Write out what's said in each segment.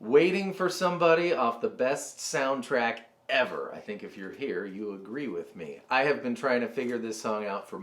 Waiting for Somebody off the best soundtrack ever. I think if you're here, you agree with me. I have been trying to figure this song out for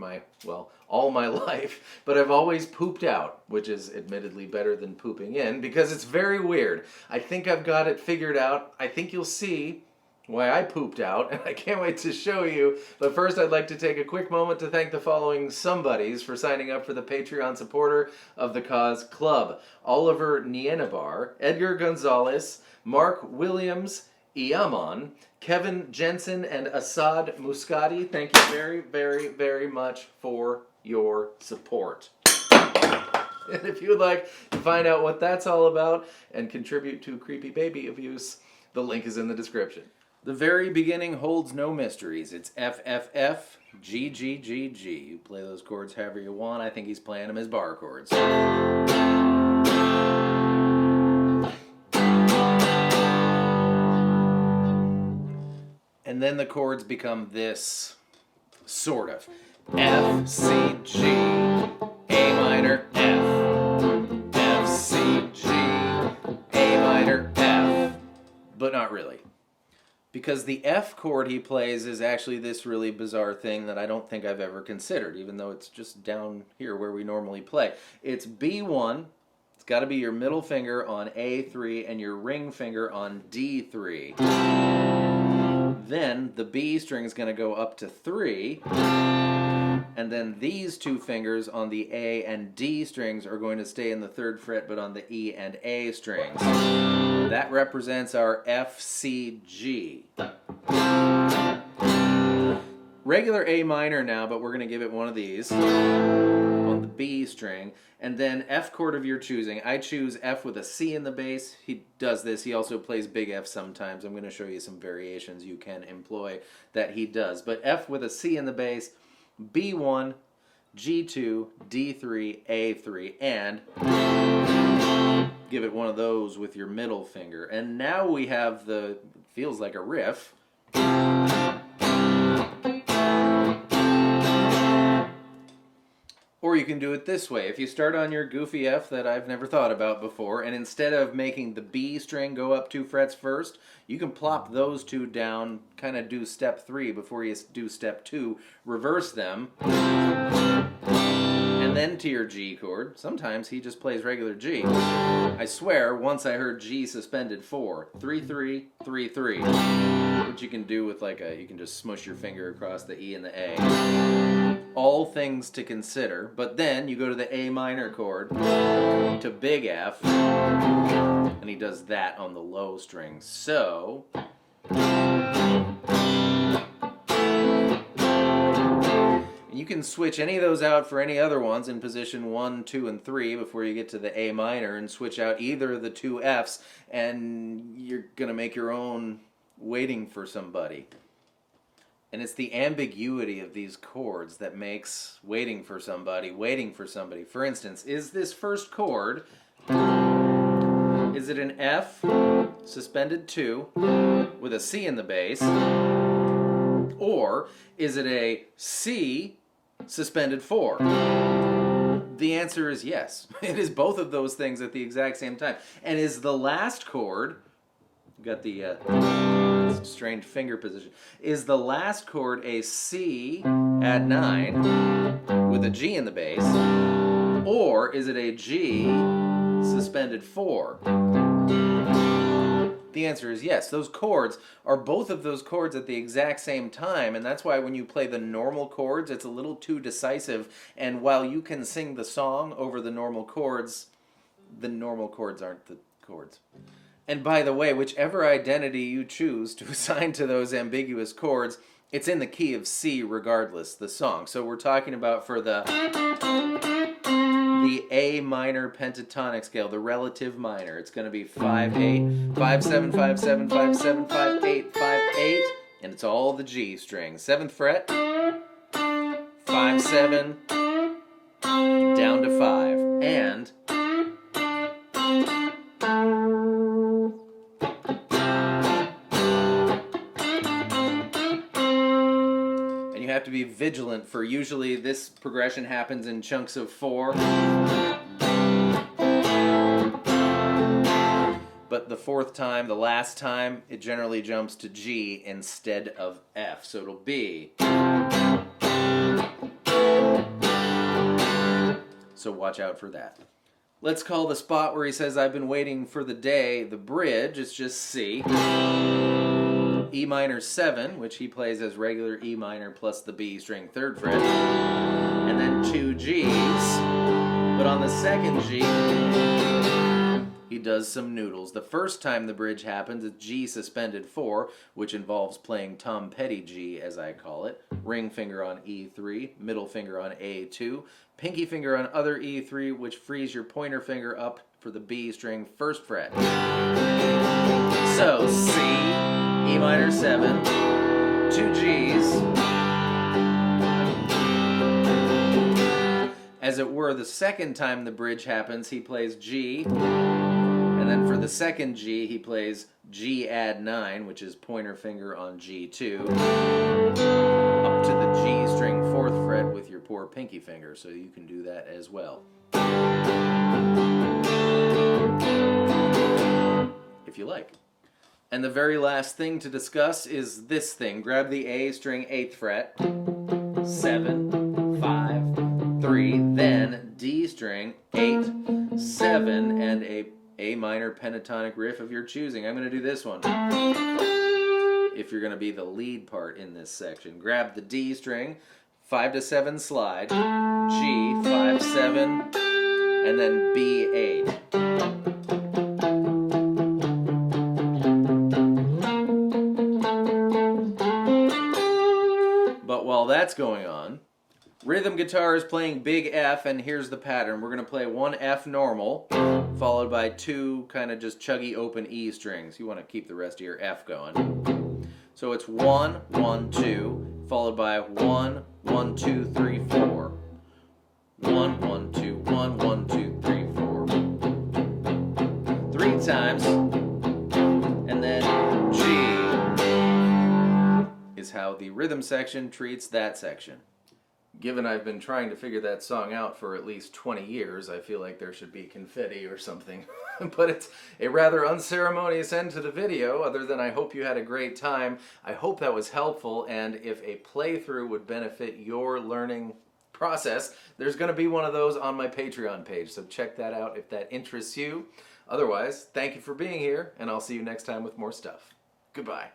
all my life, but I've always pooped out, which is admittedly better than pooping in, because it's very weird. I think I've got it figured out. I think you'll see why I pooped out, and I can't wait to show you. But first, I'd like to take a quick moment to thank the following somebodies for signing up for the Patreon supporter of the Cause Club: Oliver Nienabar, Edgar Gonzalez, Mark Williams, Iamon, Kevin Jensen, and Assad Muscati. Thank you very, very, very much for your support. And if you would like to find out what that's all about and contribute to creepy baby abuse, the link is in the description. The very beginning holds no mysteries. It's F, F, F, G, G, G, G. You play those chords however you want. I think he's playing them as bar chords. And then the chords become this, sort of. F, C, G, A minor, F. F, C, G, A minor, F. But not really. Because the F chord he plays is actually this really bizarre thing that I don't think I've ever considered, even though it's just down here where we normally play. It's B1, it's got to be your middle finger on A3 and your ring finger on D3. Then the B string is going to go up to 3, and then these two fingers on the A and D strings are going to stay in the 3rd fret but on the E and A strings. That represents our F, C, G. Regular A minor now, but we're going to give it one of these on the B string, and then F chord of your choosing. I choose F with a C in the bass. He does this. He also plays big F sometimes. I'm going to show you some variations you can employ that he does. But F with a C in the bass, B1, G2, D3, A3, and give it one of those with your middle finger. And now we have feels like a riff. Or you can do it this way. If you start on your goofy F that I've never thought about before, and instead of making the B string go up 2 frets first, you can plop those two down, kind of do step 3 before you do step 2, reverse them, and then to your G chord. Sometimes he just plays regular G. I swear, once I heard G suspended 4, 3, 3, 3, 3, which you can do with you can just smush your finger across the E and the A. All things to consider, but then you go to the A minor chord to big F, and he does that on the low string. So, and you can switch any of those out for any other ones in position 1, 2, and 3 before you get to the A minor, and switch out either of the 2 Fs, and you're gonna make your own Waiting for Somebody. And it's the ambiguity of these chords that makes waiting for somebody. For instance, is this first chord, is it an F suspended 2 with a C in the bass? Or is it a C suspended 4? The answer is yes. It is both of those things at the exact same time. And is the last chord, got the strange finger position, is the last chord a C add 9 with a G in the bass, or is it a G suspended 4? The answer is yes. Those chords are both of those chords at the exact same time, and that's why when you play the normal chords, it's a little too decisive, and while you can sing the song over the normal chords aren't the chords. And by the way, whichever identity you choose to assign to those ambiguous chords, it's in the key of C regardless, the song. So we're talking about for the A minor pentatonic scale, the relative minor, it's going to be 5, 8, 5, 7, 5, 7, 5, 7, 5, 8, 5, 8, and it's all the G strings. 7th fret, 5, 7, down to 5, and you have to be vigilant for, usually this progression happens in chunks of 4. but the fourth time, the last time, it generally jumps to G instead of F. So it'll be... So watch out for that. Let's call the spot where he says, I've been waiting for the day, the bridge. It's just C. E minor 7, which he plays as regular E minor plus the B string 3rd fret. And then 2 Gs. But on the second G, he does some noodles. The first time the bridge happens, it's G suspended 4, which involves playing Tom Petty G, as I call it. Ring finger on E3, middle finger on A2, pinky finger on other E3, which frees your pointer finger up for the B string 1st fret. So, C, E minor 7, 2 Gs. As it were, the second time the bridge happens, he plays G, and then for the second G, he plays G add 9, which is pointer finger on G2, up to the G string 4th fret with your poor pinky finger, so you can do that as well. If you like. And the very last thing to discuss is this thing. Grab the A string 8th fret, 7, 5, 3, then D string 8, 7, and A minor pentatonic riff of your choosing. I'm going to do this one. If you're going to be the lead part in this section, grab the D string, 5 to 7 slide, G, 5, 7, and then B, 8. But while that's going on, rhythm guitar is playing big F, and here's the pattern. We're going to play 1 F normal, followed by 2 kind of just chuggy open E strings. You want to keep the rest of your F going. So it's 1, 1, 2, followed by 1, 1, 2, 3, 4. 1, 1, 2, 1, 1, 2, 3, 4. 3 times, and then G is how the rhythm section treats that section. Given I've been trying to figure that song out for at least 20 years, I feel like there should be confetti or something. But it's a rather unceremonious end to the video, other than I hope you had a great time. I hope that was helpful, and if a playthrough would benefit your learning process, there's going to be one of those on my Patreon page, so check that out if that interests you. Otherwise, thank you for being here, and I'll see you next time with more stuff. Goodbye.